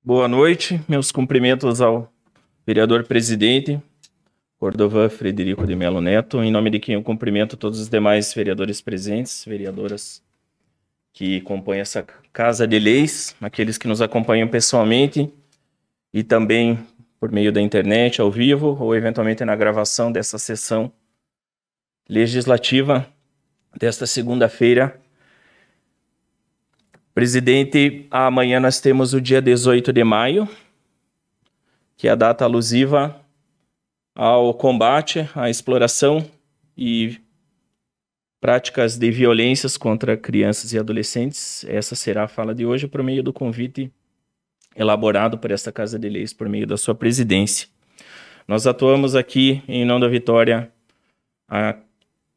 Boa noite, meus cumprimentos ao vereador presidente, Cordovan Frederico de Melo Neto, em nome de quem eu cumprimento todos os demais vereadores presentes, vereadoras que compõem essa Casa de Leis, aqueles que nos acompanham pessoalmente e também por meio da internet, ao vivo, ou eventualmente na gravação dessa sessão legislativa desta segunda-feira. Presidente, amanhã nós temos o dia 18 de maio, que é a data alusiva ao combate, à exploração e práticas de violências contra crianças e adolescentes. Essa será a fala de hoje por meio do convite elaborado por esta Casa de Leis, por meio da sua presidência. Nós atuamos aqui em União da Vitória há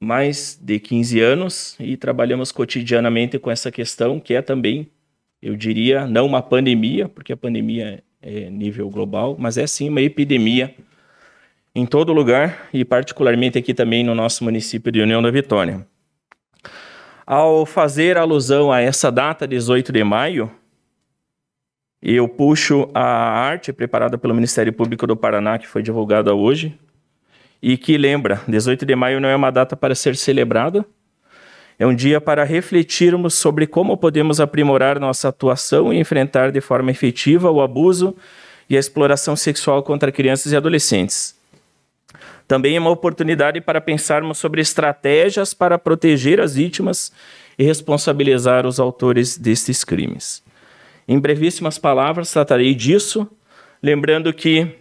mais de 15 anos e trabalhamos cotidianamente com essa questão, que é também, eu diria, não uma pandemia, porque a pandemia é nível global, mas é sim uma epidemia em todo lugar e particularmente aqui também no nosso município de União da Vitória. Ao fazer alusão a essa data, 18 de maio, eu puxo a arte preparada pelo Ministério Público do Paraná, que foi divulgada hoje, e que lembra, 18 de maio não é uma data para ser celebrada, é um dia para refletirmos sobre como podemos aprimorar nossa atuação e enfrentar de forma efetiva o abuso e a exploração sexual contra crianças e adolescentes. Também é uma oportunidade para pensarmos sobre estratégias para proteger as vítimas e responsabilizar os autores destes crimes. Em brevíssimas palavras, tratarei disso, lembrando que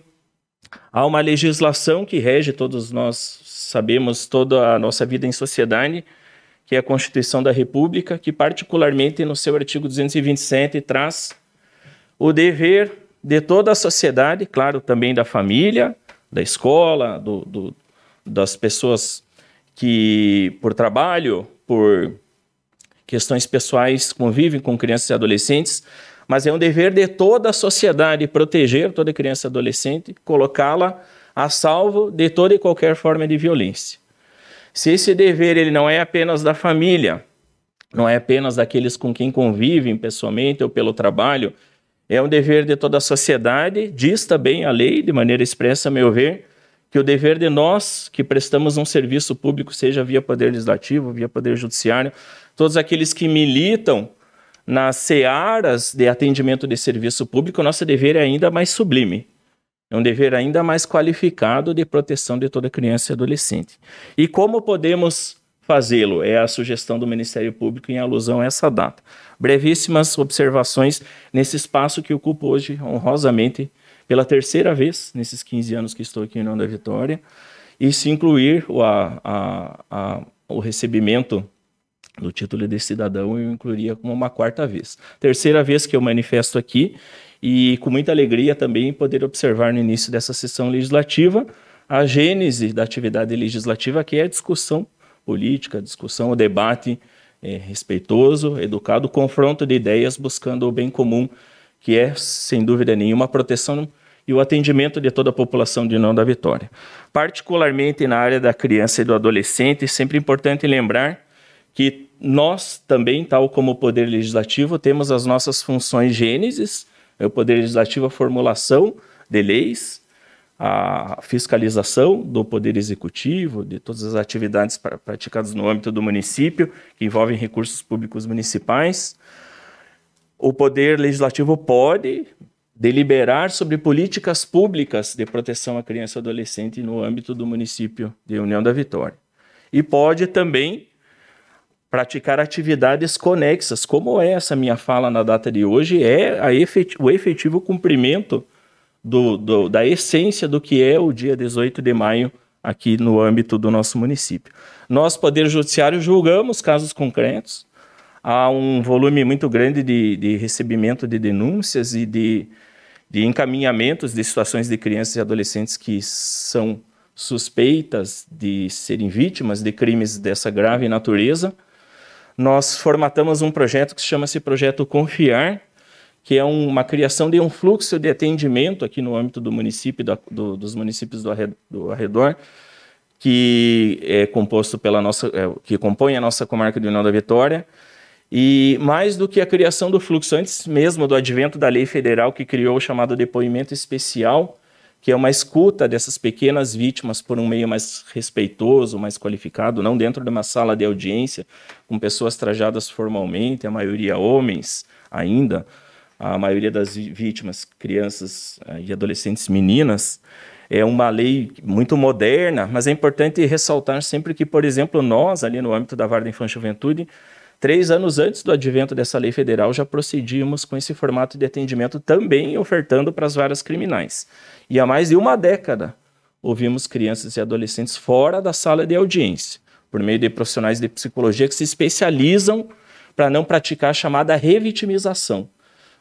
há uma legislação que rege, todos nós sabemos, toda a nossa vida em sociedade, que é a Constituição da República, que particularmente no seu artigo 227 traz o dever de toda a sociedade, claro, também da família, da escola, das pessoas que por trabalho, por questões pessoais convivem com crianças e adolescentes, mas é um dever de toda a sociedade proteger toda criança e adolescente, colocá-la a salvo de toda e qualquer forma de violência. Se esse dever ele não é apenas da família, não é apenas daqueles com quem convivem pessoalmente ou pelo trabalho, é um dever de toda a sociedade, diz também a lei, de maneira expressa, a meu ver, que o dever de nós que prestamos um serviço público, seja via Poder Legislativo, via Poder Judiciário, todos aqueles que militam nas searas de atendimento de serviço público, o nosso dever é ainda mais sublime. É um dever ainda mais qualificado de proteção de toda criança e adolescente. E como podemos fazê-lo? É a sugestão do Ministério Público em alusão a essa data. Brevíssimas observações nesse espaço que ocupo hoje, honrosamente, pela terceira vez, nesses 15 anos que estou aqui em União da Vitória, e se incluir o recebimento do título de cidadão, eu incluiria como uma quarta vez. Terceira vez que eu manifesto aqui e com muita alegria também poder observar no início dessa sessão legislativa a gênese da atividade legislativa, que é a discussão política, a discussão, o debate respeitoso, educado, o confronto de ideias buscando o bem comum, que é, sem dúvida nenhuma, a proteção e o atendimento de toda a população de União da Vitória. Particularmente na área da criança e do adolescente, sempre importante lembrar que nós também, tal como o Poder Legislativo, temos as nossas funções gênesis, o Poder Legislativo, a formulação de leis, a fiscalização do Poder Executivo, de todas as atividades praticadas no âmbito do município, que envolvem recursos públicos municipais. O Poder Legislativo pode deliberar sobre políticas públicas de proteção à criança e adolescente no âmbito do município de União da Vitória. E pode também praticar atividades conexas, como é essa minha fala na data de hoje, é o efetivo cumprimento da essência do que é o dia 18 de maio aqui no âmbito do nosso município. Nós, Poder Judiciário, julgamos casos concretos, há um volume muito grande de recebimento de denúncias e de encaminhamentos de situações de crianças e adolescentes que são suspeitas de serem vítimas de crimes dessa grave natureza. Nós formatamos um projeto que chama-se Projeto Confiar, que é uma criação de um fluxo de atendimento aqui no âmbito do município, dos municípios do arredor, que é composto que compõe a nossa comarca de União da Vitória, E mais do que a criação do fluxo, antes mesmo do advento da lei federal que criou o chamado depoimento especial, que é uma escuta dessas pequenas vítimas por um meio mais respeitoso, mais qualificado, não dentro de uma sala de audiência, com pessoas trajadas formalmente, a maioria homens ainda, a maioria das vítimas, crianças e adolescentes meninas. É uma lei muito moderna, mas é importante ressaltar sempre que, por exemplo, nós, ali no âmbito da Vara da Infância e Juventude, 3 anos antes do advento dessa lei federal, já procedíamos com esse formato de atendimento também ofertando para as varas criminais. E há mais de uma década, ouvimos crianças e adolescentes fora da sala de audiência, por meio de profissionais de psicologia que se especializam para não praticar a chamada revitimização,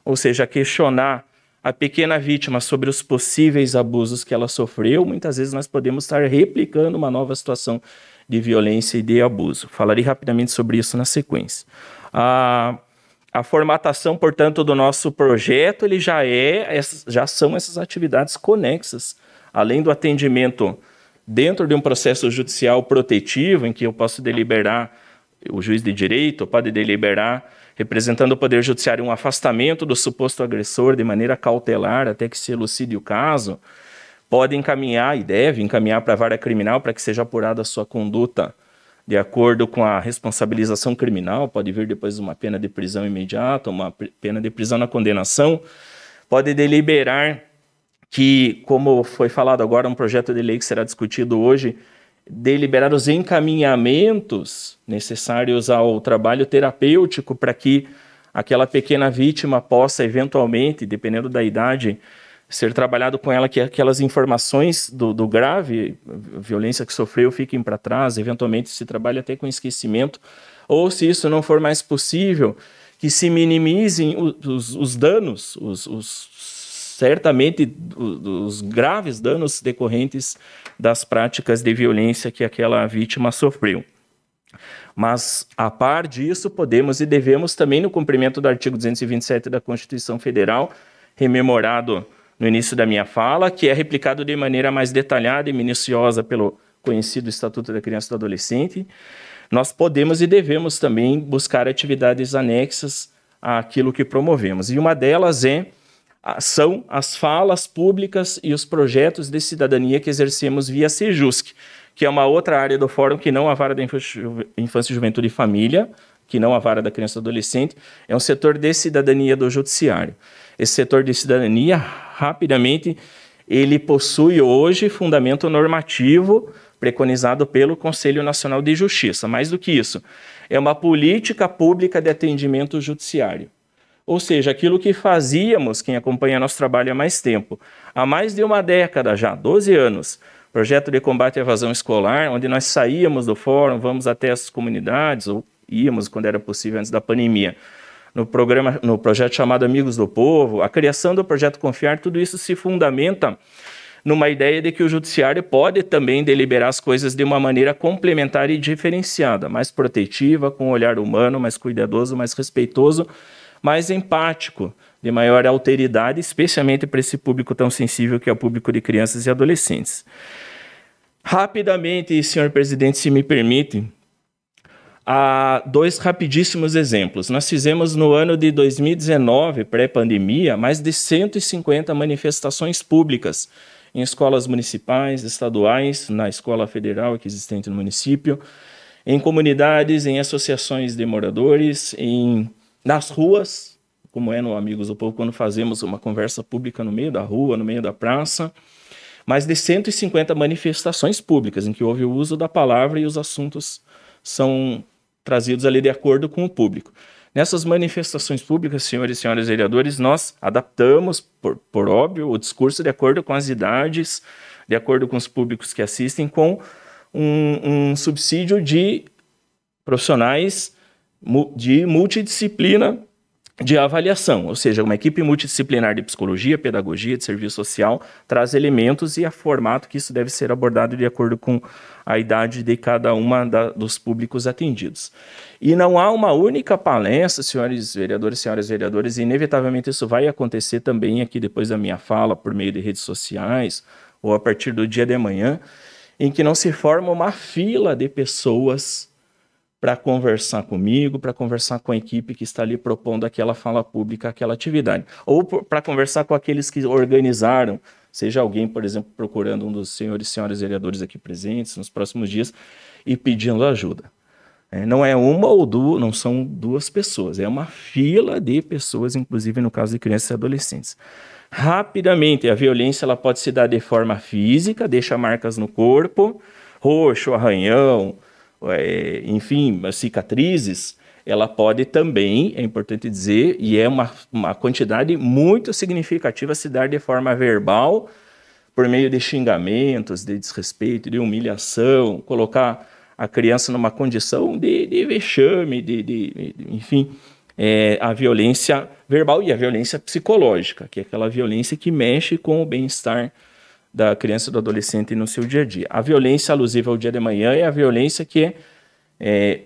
ou seja, questionar a pequena vítima sobre os possíveis abusos que ela sofreu. Muitas vezes nós podemos estar replicando uma nova situação de violência e de abuso. Falarei rapidamente sobre isso na sequência. A formatação, portanto, do nosso projeto, ele já são essas atividades conexas, além do atendimento dentro de um processo judicial protetivo, em que eu posso deliberar, o juiz de direito pode deliberar, representando o Poder Judiciário, um afastamento do suposto agressor de maneira cautelar até que se elucide o caso, pode encaminhar e deve encaminhar para a vara criminal para que seja apurada a sua conduta de acordo com a responsabilização criminal, pode vir depois uma pena de prisão imediata, uma pena de prisão na condenação, pode deliberar que, como foi falado agora, um projeto de lei que será discutido hoje, deliberar os encaminhamentos necessários ao trabalho terapêutico para que aquela pequena vítima possa eventualmente, dependendo da idade, ser trabalhado com ela, que aquelas informações do grave, violência que sofreu, fiquem para trás, eventualmente se trabalha até com esquecimento, ou se isso não for mais possível, que se minimizem os danos, certamente os graves danos decorrentes das práticas de violência que aquela vítima sofreu. Mas, a par disso, podemos e devemos também, no cumprimento do artigo 227 da Constituição Federal, rememorado no início da minha fala, que é replicado de maneira mais detalhada e minuciosa pelo conhecido Estatuto da Criança e do Adolescente, nós podemos e devemos também buscar atividades anexas àquilo que promovemos. E uma delas são as falas públicas e os projetos de cidadania que exercemos via Sejusc, que é uma outra área do Fórum que não a Vara da Infância, Juventude e Família, que não a Vara da Criança e do Adolescente, é um setor de cidadania do Judiciário. Esse setor de cidadania, rapidamente, ele possui hoje fundamento normativo preconizado pelo Conselho Nacional de Justiça. Mais do que isso, é uma política pública de atendimento judiciário. Ou seja, aquilo que fazíamos, quem acompanha nosso trabalho há mais tempo, há mais de uma década já, 12 anos, projeto de combate à evasão escolar, onde nós saíamos do fórum, vamos até as comunidades, ou íamos quando era possível antes da pandemia, no projeto chamado Amigos do Povo, a criação do projeto Confiar, tudo isso se fundamenta numa ideia de que o judiciário pode também deliberar as coisas de uma maneira complementar e diferenciada, mais protetiva, com um olhar humano, mais cuidadoso, mais respeitoso, mais empático, de maior alteridade, especialmente para esse público tão sensível que é o público de crianças e adolescentes. Rapidamente, senhor presidente, se me permite, há 2 rapidíssimos exemplos. Nós fizemos no ano de 2019, pré-pandemia, mais de 150 manifestações públicas em escolas municipais, estaduais, na escola federal aqui existente no município, em comunidades, em associações de moradores, nas ruas, como é no Amigos do Povo, quando fazemos uma conversa pública no meio da rua, no meio da praça. Mais de 150 manifestações públicas em que houve o uso da palavra e os assuntos são trazidos ali de acordo com o público. Nessas manifestações públicas, senhores e senhoras vereadores, nós adaptamos, por óbvio, o discurso de acordo com as idades, de acordo com os públicos que assistem, com um subsídio de profissionais de multidisciplina de avaliação, ou seja, uma equipe multidisciplinar de psicologia, pedagogia, de serviço social, traz elementos e a formato que isso deve ser abordado de acordo com a idade de cada uma dos públicos atendidos. E não há uma única palestra, senhores vereadores, senhoras vereadoras, e inevitavelmente isso vai acontecer também aqui depois da minha fala, por meio de redes sociais, ou a partir do dia de amanhã, em que não se forma uma fila de pessoas para conversar comigo, para conversar com a equipe que está ali propondo aquela fala pública, aquela atividade. Ou para conversar com aqueles que organizaram, seja alguém, por exemplo, procurando um dos senhores e senhoras vereadores aqui presentes nos próximos dias e pedindo ajuda. Não é uma ou duas, não são duas pessoas, é uma fila de pessoas, inclusive no caso de crianças e adolescentes. Rapidamente, a violência ela pode se dar de forma física, deixa marcas no corpo, roxo, arranhão, enfim, cicatrizes. Ela pode também, é importante dizer, e é uma quantidade muito significativa se dar de forma verbal, por meio de xingamentos, de desrespeito, de humilhação, colocar a criança numa condição de vexame, enfim, a violência verbal e a violência psicológica, que é aquela violência que mexe com o bem-estar da criança e do adolescente no seu dia a dia. A violência alusiva ao dia de manhã é a violência que é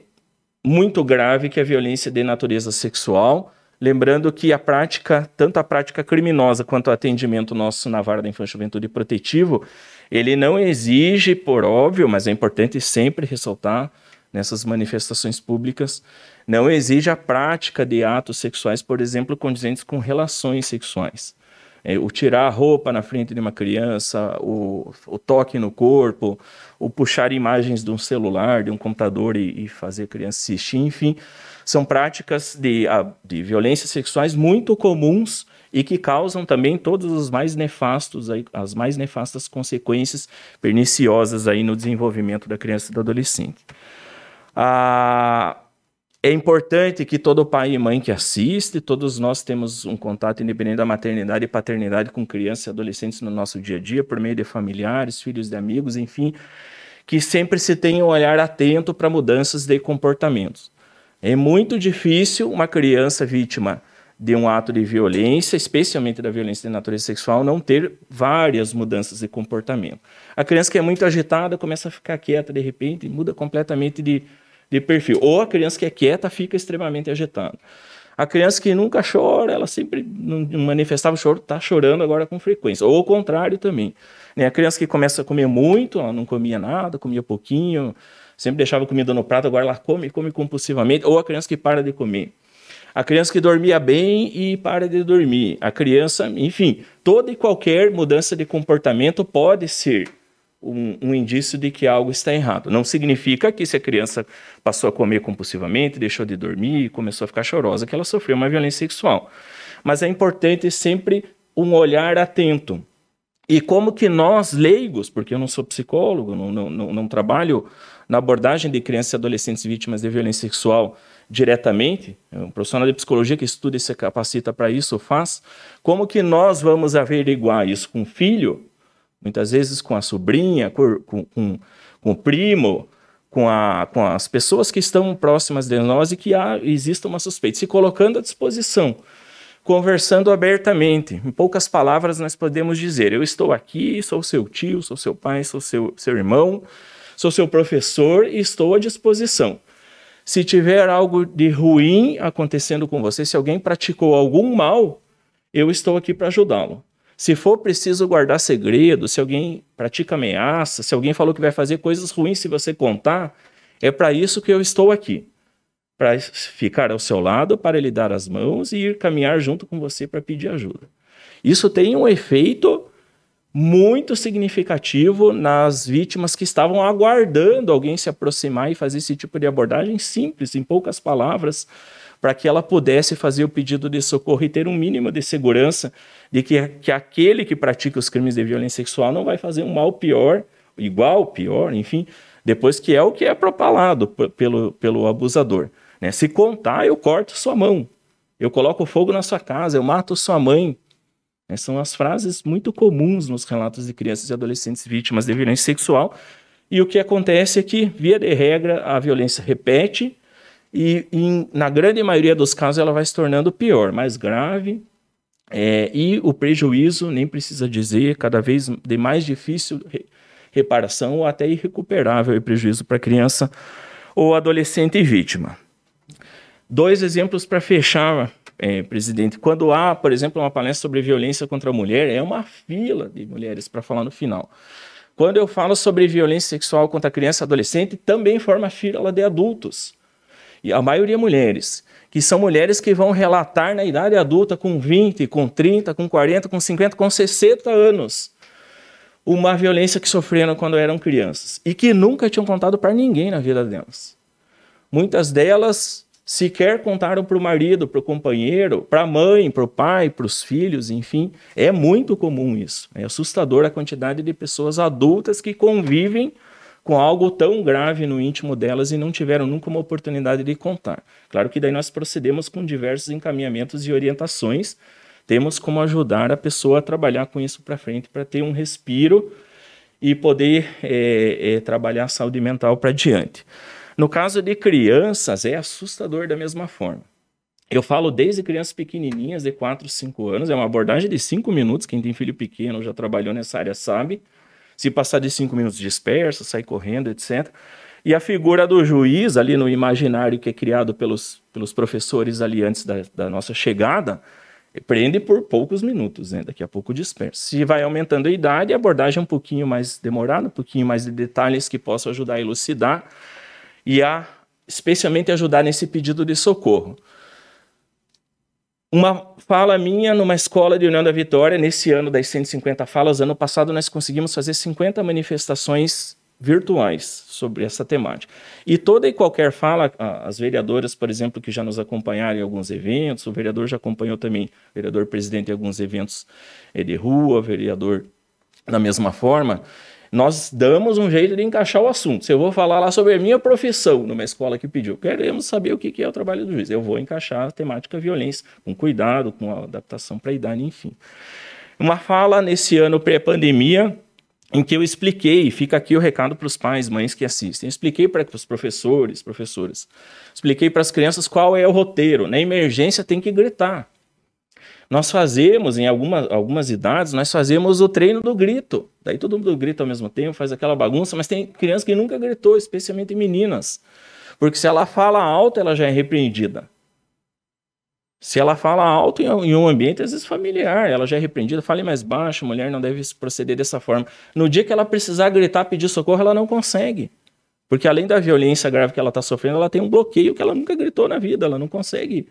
muito grave, que é a violência de natureza sexual, lembrando que a prática, tanto a prática criminosa quanto o atendimento nosso na Vara da Infância, Juventude e Protetivo, ele não exige, por óbvio, mas é importante sempre ressaltar nessas manifestações públicas, não exige a prática de atos sexuais, por exemplo, condizentes com relações sexuais. O tirar a roupa na frente de uma criança, o toque no corpo, o puxar imagens de um celular, de um computador e fazer a criança assistir, enfim, são práticas de violências sexuais muito comuns e que causam também todos os mais nefastos, as mais nefastas consequências perniciosas aí no desenvolvimento da criança e do adolescente. É importante que todo pai e mãe que assiste, todos nós temos um contato independente da maternidade e paternidade com crianças e adolescentes no nosso dia a dia, por meio de familiares, filhos de amigos, enfim, que sempre se tenha um olhar atento para mudanças de comportamentos. É muito difícil uma criança vítima de um ato de violência, especialmente da violência de natureza sexual, não ter várias mudanças de comportamento. A criança que é muito agitada começa a ficar quieta de repente e muda completamente de perfil. Ou a criança que é quieta fica extremamente agitada. A criança que nunca chora, ela sempre não manifestava choro, está chorando agora com frequência. Ou o contrário também. A criança que começa a comer muito, ela não comia nada, comia pouquinho, sempre deixava comida no prato, agora ela come compulsivamente. Ou a criança que para de comer. A criança que dormia bem e para de dormir. A criança, enfim, toda e qualquer mudança de comportamento pode ser um indício de que algo está errado. Não significa que se a criança passou a comer compulsivamente, deixou de dormir, começou a ficar chorosa, que ela sofreu uma violência sexual. Mas é importante sempre um olhar atento. E como que nós, leigos, porque eu não sou psicólogo, não trabalho na abordagem de crianças e adolescentes vítimas de violência sexual diretamente, um profissional de psicologia que estuda e se capacita para isso faz, como que nós vamos averiguar isso com o filho, muitas vezes com a sobrinha, com o primo, com as pessoas que estão próximas de nós e que exista uma suspeita, se colocando à disposição, conversando abertamente. Em poucas palavras nós podemos dizer, eu estou aqui, sou seu tio, sou seu pai, sou seu irmão, sou seu professor e estou à disposição. Se tiver algo de ruim acontecendo com você, se alguém praticou algum mal, eu estou aqui para ajudá-lo. Se for preciso guardar segredo, se alguém pratica ameaça, se alguém falou que vai fazer coisas ruins, se você contar, é para isso que eu estou aqui. Para ficar ao seu lado, para lhe dar as mãos e ir caminhar junto com você para pedir ajuda. Isso tem um efeito muito significativo nas vítimas que estavam aguardando alguém se aproximar e fazer esse tipo de abordagem simples, em poucas palavras, para que ela pudesse fazer o pedido de socorro e ter um mínimo de segurança de que aquele que pratica os crimes de violência sexual não vai fazer um mal pior, igual, pior, enfim, depois que é o que é propalado pelo abusador. Né? Se contar, eu corto sua mão, eu coloco fogo na sua casa, eu mato sua mãe. São as frases muito comuns nos relatos de crianças e adolescentes vítimas de violência sexual. E o que acontece é que, via de regra, a violência repete e na grande maioria dos casos, ela vai se tornando pior, mais grave. E o prejuízo, nem precisa dizer, cada vez de mais difícil reparação ou até irrecuperável o prejuízo para a criança ou adolescente vítima. 2 exemplos para fechar, presidente. Quando há, por exemplo, uma palestra sobre violência contra a mulher, é uma fila de mulheres para falar no final. Quando eu falo sobre violência sexual contra a criança e adolescente, também forma fila de adultos. e a maioria mulheres, que são mulheres que vão relatar na idade adulta com 20, com 30, com 40, com 50, com 60 anos, uma violência que sofreram quando eram crianças e que nunca tinham contado para ninguém na vida delas. Muitas delas sequer contaram para o marido, para o companheiro, para a mãe, para o pai, para os filhos, enfim. É muito comum isso. É assustador a quantidade de pessoas adultas que convivem com algo tão grave no íntimo delas e não tiveram nunca uma oportunidade de contar. Claro que daí nós procedemos com diversos encaminhamentos e orientações. Temos como ajudar a pessoa a trabalhar com isso para frente, para ter um respiro e poder trabalhar a saúde mental para diante. No caso de crianças, é assustador da mesma forma. Eu falo desde crianças pequenininhas, de 4, 5 anos, é uma abordagem de 5 minutos, quem tem filho pequeno já trabalhou nessa área sabe. Se passar de 5 minutos dispersa, sai correndo, etc. E a figura do juiz, ali no imaginário que é criado pelos professores ali antes da nossa chegada, prende por poucos minutos, né? Daqui a pouco dispersa. Se vai aumentando a idade, a abordagem é um pouquinho mais demorada, um pouquinho mais de detalhes que possam ajudar a elucidar e especialmente ajudar nesse pedido de socorro. Uma fala minha numa escola de União da Vitória, nesse ano das 150 falas, ano passado nós conseguimos fazer 50 manifestações virtuais sobre essa temática. E toda e qualquer fala, as vereadoras, por exemplo, que já nos acompanharam em alguns eventos, o vereador já acompanhou também, o vereador presidente em alguns eventos de rua, o vereador da mesma forma, nós damos um jeito de encaixar o assunto. Se eu vou falar lá sobre a minha profissão numa escola que pediu, queremos saber o que é o trabalho do juiz, eu vou encaixar a temática violência, com cuidado, com adaptação para a idade, enfim. Uma fala nesse ano pré-pandemia, em que eu expliquei, fica aqui o recado para os pais, mães que assistem, eu expliquei para os professores, professoras, expliquei para as crianças qual é o roteiro. Na emergência tem que gritar. Nós fazemos, em algumas idades, nós fazemos o treino do grito. Daí todo mundo grita ao mesmo tempo, faz aquela bagunça, mas tem criança que nunca gritou, especialmente meninas. Porque se ela fala alto, ela já é repreendida. Se ela fala alto em um ambiente, às vezes familiar, ela já é repreendida, fale mais baixo, a mulher não deve proceder dessa forma. No dia que ela precisar gritar, pedir socorro, ela não consegue. Porque além da violência grave que ela está sofrendo, ela tem um bloqueio que ela nunca gritou na vida, ela não consegue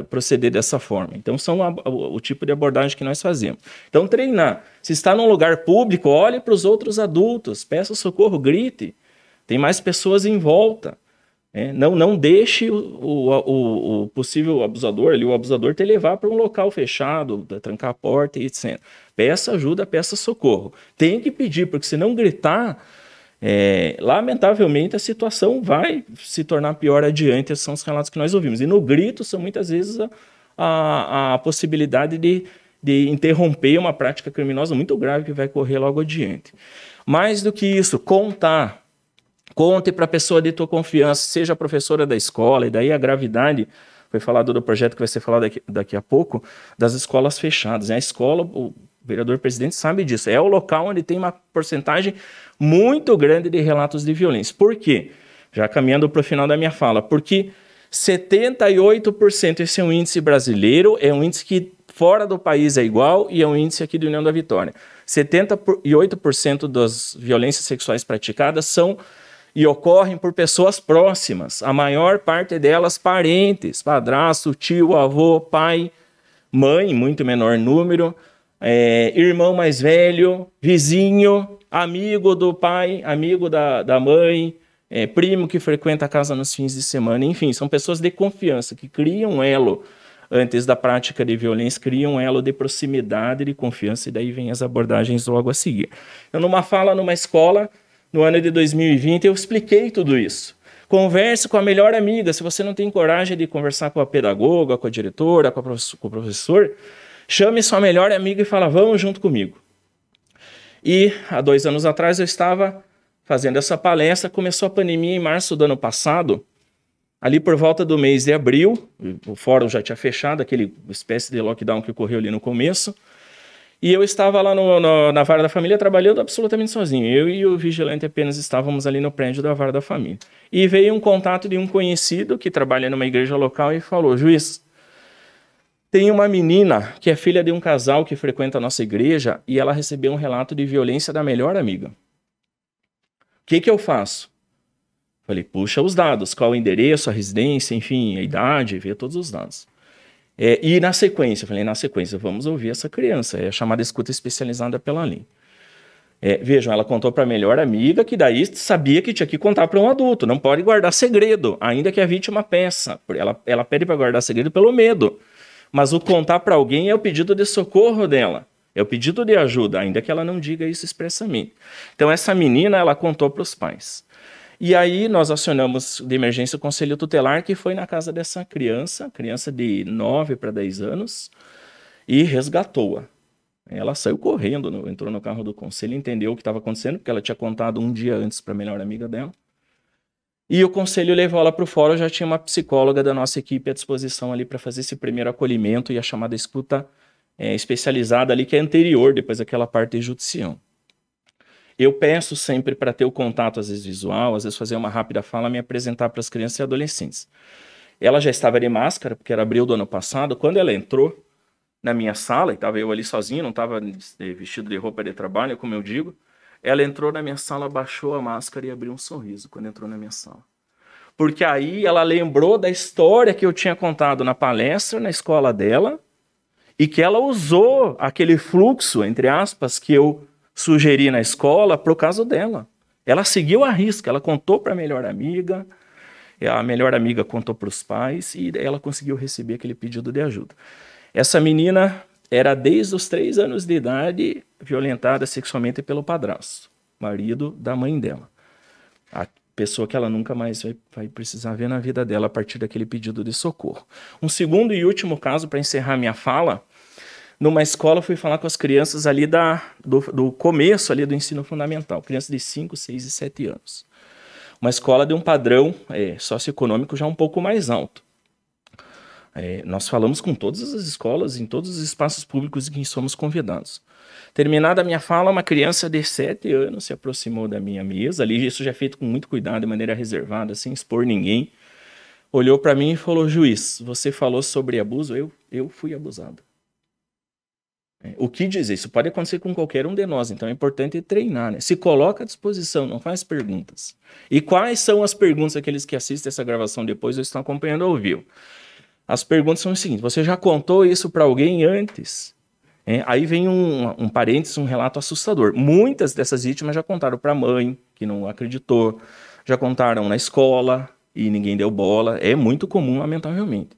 proceder dessa forma. Então, são o tipo de abordagem que nós fazemos. Então, treinar. Se está num lugar público, olhe para os outros adultos, peça socorro, grite. Tem mais pessoas em volta. Não deixe o possível abusador, o abusador te levar para um local fechado, trancar a porta e etc. Peça ajuda, peça socorro. Tem que pedir, porque se não gritar, lamentavelmente a situação vai se tornar pior adiante. Esses são os relatos que nós ouvimos. E no grito são muitas vezes a possibilidade de interromper uma prática criminosa muito grave que vai correr logo adiante. Mais do que isso, contar. Conte para a pessoa de tua confiança, seja a professora da escola, e daí a gravidade, foi falado do projeto que vai ser falado daqui a pouco, das escolas fechadas. A escola, o vereador presidente sabe disso, é o local onde tem uma porcentagem muito grande de relatos de violência. Por quê? Já caminhando para o final da minha fala, porque 78%, esse é um índice brasileiro, é um índice que fora do país é igual e é um índice aqui do União da Vitória. 78% das violências sexuais praticadas são e ocorrem por pessoas próximas, a maior parte delas parentes, padrasto, tio, avô, pai, mãe, muito menor número, irmão mais velho, vizinho, amigo do pai, amigo da mãe, primo que frequenta a casa nos fins de semana, enfim, são pessoas de confiança que criam um elo antes da prática de violência, criam um elo de proximidade, de confiança, e daí vem as abordagens logo a seguir. Então, numa fala numa escola, no ano de 2020, eu expliquei tudo isso. Converse com a melhor amiga. Se você não tem coragem de conversar com a pedagoga, com a diretora, com o professor, chame sua melhor amiga e fala, vamos junto comigo. E há 2 anos atrás eu estava fazendo essa palestra, começou a pandemia em março do ano passado, ali por volta do mês de abril, o fórum já tinha fechado, aquele espécie de lockdown que ocorreu ali no começo, e eu estava lá na Vara da Família trabalhando absolutamente sozinho. Eu e o vigilante apenas estávamos ali no prédio da Vara da Família. E veio um contato de um conhecido que trabalha numa igreja local e falou, juiz, tem uma menina que é filha de um casal que frequenta a nossa igreja e ela recebeu um relato de violência da melhor amiga. O que eu faço? Falei, puxa os dados, qual o endereço, a residência, enfim, a idade, vê todos os dados. E na sequência, falei, na sequência, vamos ouvir essa criança, é a chamada escuta especializada pela lei. Vejam, ela contou para a melhor amiga, que daí sabia que tinha que contar para um adulto, não pode guardar segredo, ainda que a vítima peça. Ela pede para guardar segredo pelo medo, mas o contar para alguém é o pedido de socorro dela, é o pedido de ajuda, ainda que ela não diga isso expressamente. Então essa menina, ela contou para os pais. E aí nós acionamos de emergência o conselho tutelar, que foi na casa dessa criança de 9 para 10 anos, e resgatou-a. Ela saiu correndo, entrou no carro do conselho, entendeu o que estava acontecendo, porque ela tinha contado um dia antes para a melhor amiga dela. E o conselho levou ela para o fórum, já tinha uma psicóloga da nossa equipe à disposição ali para fazer esse primeiro acolhimento e a chamada escuta especializada ali, que é anterior, depois daquela parte de judicial. Eu peço sempre para ter o contato, às vezes visual, às vezes fazer uma rápida fala, me apresentar para as crianças e adolescentes. Ela já estava de máscara, porque era abril do ano passado. Quando ela entrou na minha sala, e estava eu ali sozinho, não estava vestido de roupa de trabalho, como eu digo, ela entrou na minha sala, baixou a máscara e abriu um sorriso quando entrou na minha sala. Porque aí ela lembrou da história que eu tinha contado na palestra, na escola dela, e que ela usou aquele fluxo, entre aspas, que eu sugeri na escola pro caso dela. Ela seguiu a risca, ela contou para a melhor amiga contou para os pais e ela conseguiu receber aquele pedido de ajuda. Essa menina era desde os 3 anos de idade violentada sexualmente pelo padrasto, marido da mãe dela. A pessoa que ela nunca mais vai precisar ver na vida dela a partir daquele pedido de socorro. Um segundo e último caso para encerrar minha fala. Numa escola, fui falar com as crianças ali do começo ali do ensino fundamental, crianças de 5, 6 e 7 anos. Uma escola de um padrão socioeconômico já um pouco mais alto. Nós falamos com todas as escolas, em todos os espaços públicos em que somos convidados. Terminada a minha fala, uma criança de 7 anos se aproximou da minha mesa, ali isso já é feito com muito cuidado, de maneira reservada, sem expor ninguém. Olhou para mim e falou, juiz, você falou sobre abuso, eu fui abusado. O que dizer? Isso pode acontecer com qualquer um de nós, então é importante treinar, né? Se coloca à disposição, não faz perguntas. E quais são as perguntas? Aqueles que assistem essa gravação depois ou estão acompanhando ao vivo. As perguntas são o seguinte, você já contou isso para alguém antes? Aí vem um parênteses, um relato assustador. Muitas dessas vítimas já contaram para a mãe, que não acreditou, já contaram na escola e ninguém deu bola. É muito comum, lamentavelmente.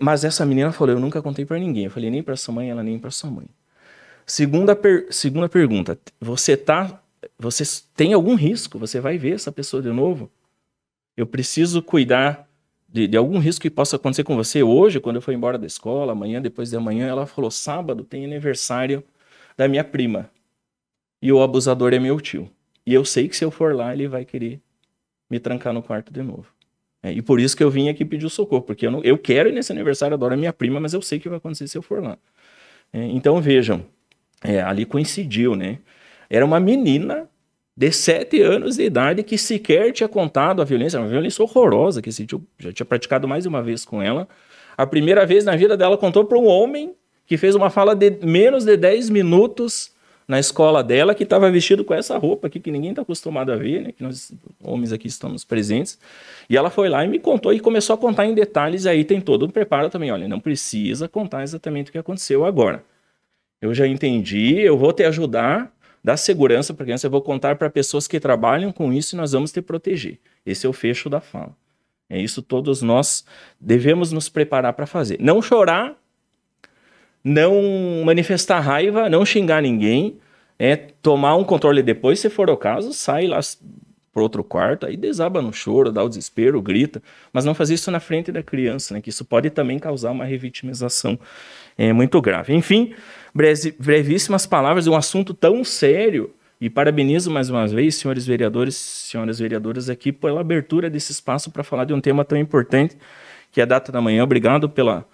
Mas essa menina falou, eu nunca contei para ninguém. Eu falei, nem para sua mãe, ela nem para sua mãe. Segunda pergunta, você tem algum risco? Você vai ver essa pessoa de novo? Eu preciso cuidar de algum risco que possa acontecer com você hoje, quando eu for embora da escola, amanhã, depois de amanhã. Ela falou, sábado tem aniversário da minha prima. E o abusador é meu tio. E eu sei que se eu for lá, ele vai querer me trancar no quarto de novo. E por isso que eu vim aqui pedir o socorro, porque eu quero ir nesse aniversário, adoro a minha prima, mas eu sei que vai acontecer se eu for lá. Então vejam, ali coincidiu, né? Era uma menina de 7 anos de idade que sequer tinha contado a violência, uma violência horrorosa, que esse tio já tinha praticado mais de uma vez com ela. A primeira vez na vida dela contou para um homem que fez uma fala de menos de 10 minutos na escola dela, que estava vestido com essa roupa aqui, que ninguém está acostumado a ver, né? Que nós, homens aqui, estamos presentes. E ela foi lá e me contou, e começou a contar em detalhes, e aí tem todo um preparo também. Olha, não precisa contar exatamente o que aconteceu agora. Eu já entendi, eu vou te ajudar, dar segurança para a criança, eu vou contar para pessoas que trabalham com isso e nós vamos te proteger. Esse é o fecho da fala. É isso todos nós devemos nos preparar para fazer. Não chorar, não manifestar raiva, não xingar ninguém, tomar um controle depois, se for o caso, sai lá para outro quarto, aí desaba no choro, dá o desespero, grita, mas não fazer isso na frente da criança, né, que isso pode também causar uma revitimização muito grave. Enfim, brevíssimas palavras de um assunto tão sério, e parabenizo mais uma vez, senhores vereadores, senhoras vereadoras, aqui pela abertura desse espaço para falar de um tema tão importante, que é a data da manhã. Obrigado pela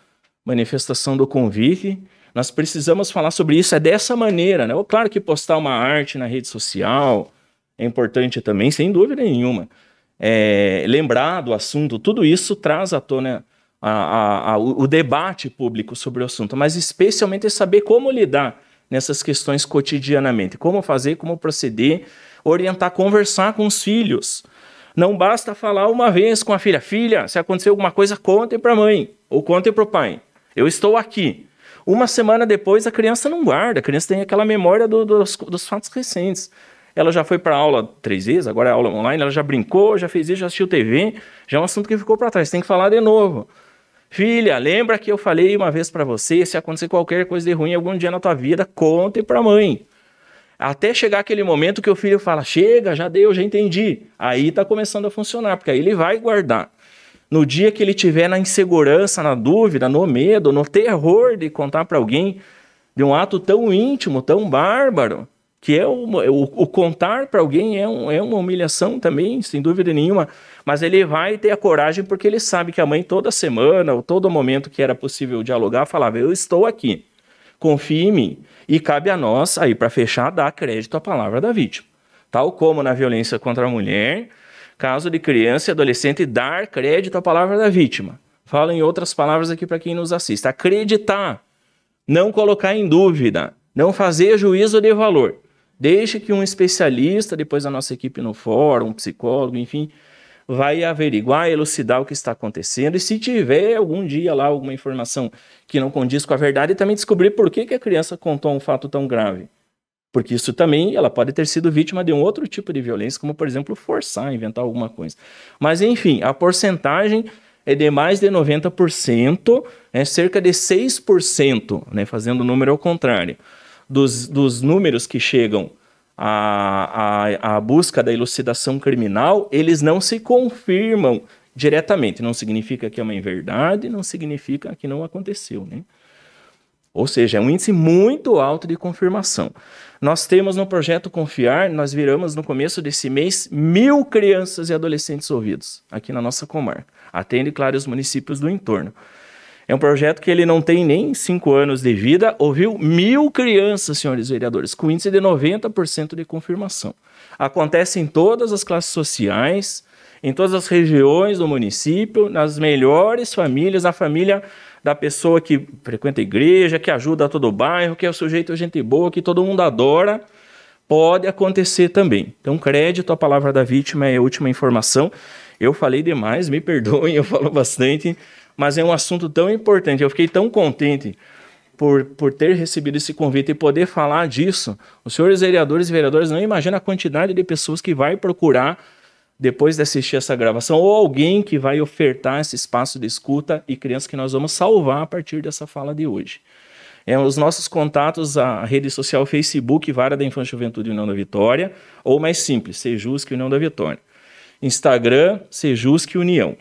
manifestação do convite. Nós precisamos falar sobre isso, dessa maneira, né? Claro que postar uma arte na rede social é importante também, sem dúvida nenhuma. Lembrar do assunto, tudo isso traz à tona o debate público sobre o assunto, mas especialmente saber como lidar nessas questões cotidianamente, como fazer, como proceder, orientar, conversar com os filhos. Não basta falar uma vez com a filha. Filha, se acontecer alguma coisa, conte para a mãe ou conte para o pai. Eu estou aqui. Uma semana depois, a criança não guarda. A criança tem aquela memória dos fatos recentes. Ela já foi para aula 3 vezes, agora é aula online, ela já brincou, já fez isso, já assistiu TV. Já é um assunto que ficou para trás. Tem que falar de novo. Filha, lembra que eu falei uma vez para você, se acontecer qualquer coisa de ruim algum dia na tua vida, conte para a mãe. Até chegar aquele momento que o filho fala, chega, já deu, já entendi. Aí está começando a funcionar, porque aí ele vai guardar. No dia que ele tiver na insegurança, na dúvida, no medo, no terror de contar para alguém de um ato tão íntimo, tão bárbaro, que é o contar para alguém é uma humilhação também, sem dúvida nenhuma, mas ele vai ter a coragem porque ele sabe que a mãe toda semana, ou todo momento que era possível dialogar, falava, eu estou aqui, confie em mim. E cabe a nós, aí para fechar, dar crédito à palavra da vítima. Tal como na violência contra a mulher, caso de criança e adolescente, dar crédito à palavra da vítima. Falo em outras palavras aqui para quem nos assiste. Acreditar, não colocar em dúvida, não fazer juízo de valor. Deixe que um especialista, depois da nossa equipe no fórum, um psicólogo, enfim, vai averiguar, elucidar o que está acontecendo. E se tiver algum dia lá alguma informação que não condiz com a verdade, também descobrir por que a criança contou um fato tão grave. Porque isso também, ela pode ter sido vítima de um outro tipo de violência, como, por exemplo, forçar, inventar alguma coisa. Mas, enfim, a porcentagem é de mais de 90%, cerca de 6%, né, fazendo o número ao contrário, dos números que chegam à busca da elucidação criminal, eles não se confirmam diretamente. Não significa que é uma inverdade, não significa que não aconteceu, né? Ou seja, é um índice muito alto de confirmação. Nós temos no projeto Confiar, nós viramos no começo desse mês 1.000 crianças e adolescentes ouvidos aqui na nossa comarca. Atende, claro, os municípios do entorno. É um projeto que ele não tem nem 5 anos de vida, ouviu 1.000 crianças, senhores vereadores, com índice de 90% de confirmação. Acontece em todas as classes sociais, em todas as regiões do município, nas melhores famílias, a família da pessoa que frequenta a igreja, que ajuda todo o bairro, que é o sujeito gente boa, que todo mundo adora, pode acontecer também. Então, crédito à palavra da vítima é a última informação. Eu falei demais, me perdoem, eu falo bastante, mas é um assunto tão importante. Eu fiquei tão contente por ter recebido esse convite e poder falar disso. Os senhores vereadores e vereadoras não imaginam a quantidade de pessoas que vai procurar depois de assistir essa gravação, ou alguém que vai ofertar esse espaço de escuta e crianças que nós vamos salvar a partir dessa fala de hoje. Os nossos contatos, a rede social Facebook, Vara da Infância e Juventude União da Vitória, ou mais simples, Sejusc União da Vitória. Instagram, Sejusc União.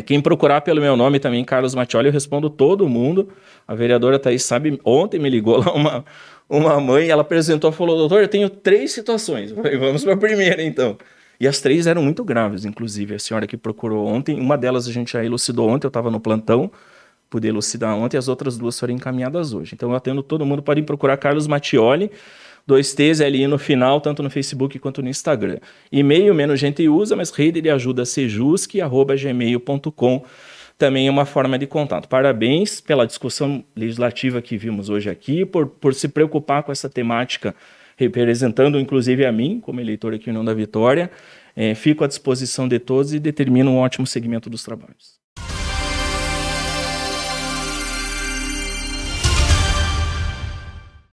Quem procurar pelo meu nome também, Carlos Mattioli, eu respondo todo mundo. A vereadora Thaís sabe, ontem me ligou lá uma mãe, ela apresentou e falou, doutor, eu tenho 3 situações. Eu falei, vamos para a primeira então. E as 3 eram muito graves, inclusive. A senhora que procurou ontem, uma delas a gente já elucidou ontem, eu estava no plantão, pude elucidar ontem, as outras 2 foram encaminhadas hoje. Então eu atendo todo mundo, podem procurar Carlos Mattioli, 2 T's ali no final, tanto no Facebook quanto no Instagram. E-mail menos gente usa, mas rede de ajuda sejusc@gmail.com também é uma forma de contato. Parabéns pela discussão legislativa que vimos hoje aqui, por se preocupar com essa temática, representando inclusive a mim, como eleitor aqui em União da Vitória. Fico à disposição de todos e determino um ótimo segmento dos trabalhos.